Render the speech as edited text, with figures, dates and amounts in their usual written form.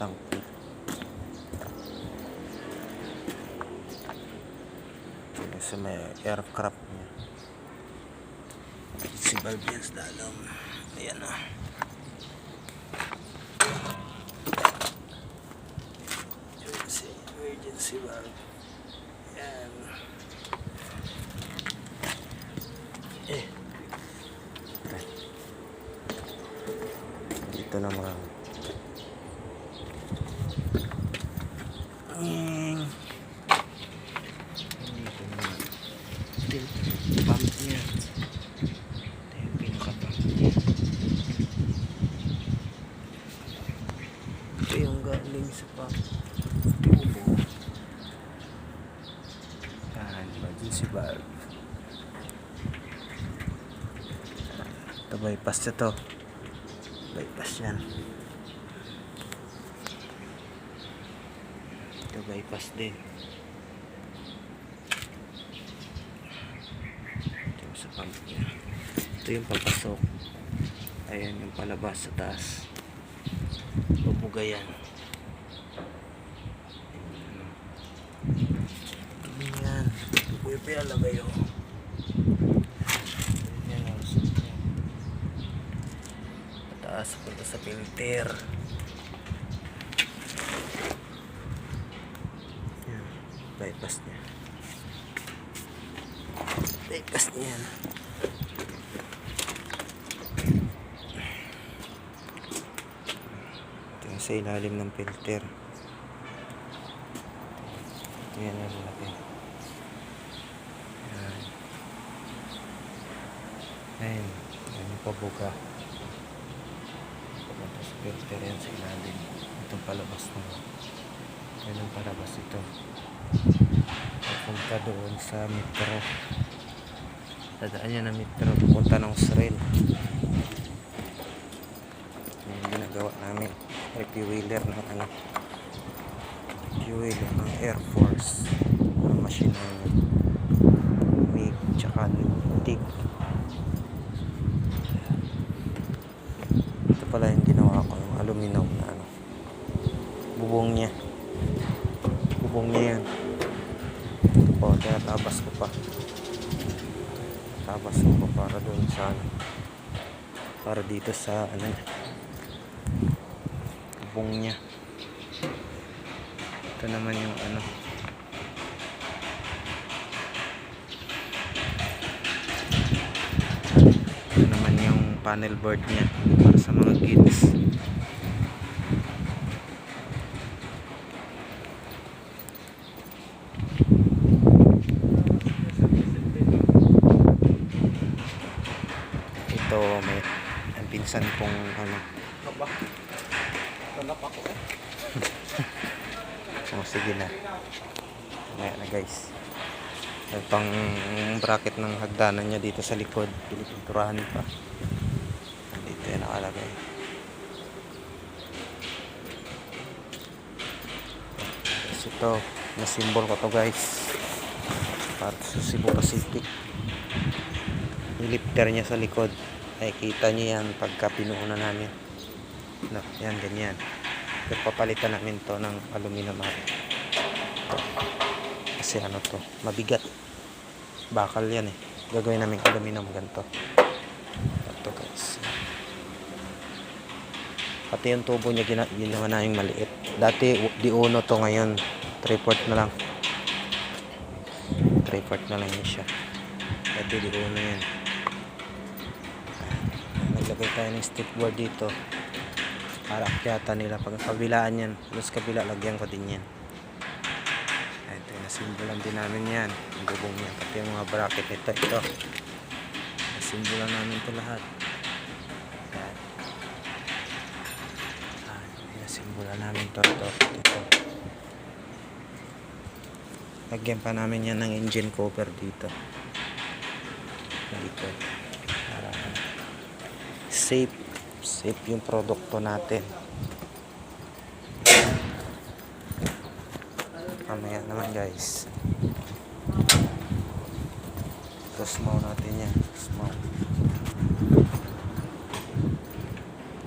tank. Sa may aircraft niya. Si valve yan sa dalom. Ayan na. Emergency valve. Ayan. Dito naman. Pump niya. Ito yung pinaka-pump niya. Ito yung galing sa pump. Tubo. Yan, emergency valve. Ito bypass na to. Bypass yan. Ito bypass din. Sa pump niya. Ito yung papasok. Ayan yung palabas sa taas. Bubuga yan. Ayan. Ito yung pinalagay o. Ayan yung usap niya. Pataas punta sa filter. Ayan. Bypass niya. Bypass niya yan. Ito yung sa ilalim ng filter. Ito yan ang laki. Ayan. Ayan. Ayan yung pabuga. Papunta sa filter yan sa ilalim. Itong palabas na. Ayan ang palabas ito. Papunta doon sa metro. Dadaan niya ng metro. Pupunta ng Srel. Yung ginagawa namin. Refueler ng ano. Refueler ng Air Force. Ng machine ng MiG tsaka TIG. Ito pala yung ginawa ko. Yung aluminum na ano. Bubong niya. Bubong niya yan. O, tinatabas ko pa. Tabas ko pa para doon sa ano. Para dito sa ano. Bubong niya. Ito naman yung ano. Ito naman yung panel board niya para sa mga kids. Ito may ang pinsan kong ano. Talap ako eh. Oh, sige na. Maya na guys. May pang bracket ng hagdanan niya dito sa likod. Pinipinturahan pa. Dito yan nakalagay. So ito, na-symbol ko to guys. Para sa Cebu Pacific. Yung lifter niya sa likod. Ay kita niyo yan pagka pinuunan namin. No, yan ganyan. Papalitan namin to ng aluminum kasi ano to mabigat, bakal yan eh. Gagawin namin aluminum ganito. Ito guys, pati yung tubo niya ginawa na yung maliit. Dati di uno to, ngayon 3/4 na lang. 3/4 na lang yun siya. Dati di uno yan. Naglagay tayo ng stick board dito para akyatan nila pag kabilaan yan. Plus kabila lagyan ko din yan. Ito yung nasimbolan din namin yan. Yung bubong yan. Pati yung mga bracket nito. Ito nasimbolan namin ito lahat. Yan. Nasimbolan namin ito. Lagyan pa namin yan ng engine cover dito. Dito para safe yung produkto natin. Mamaya naman guys. Ito small natin yan. Small.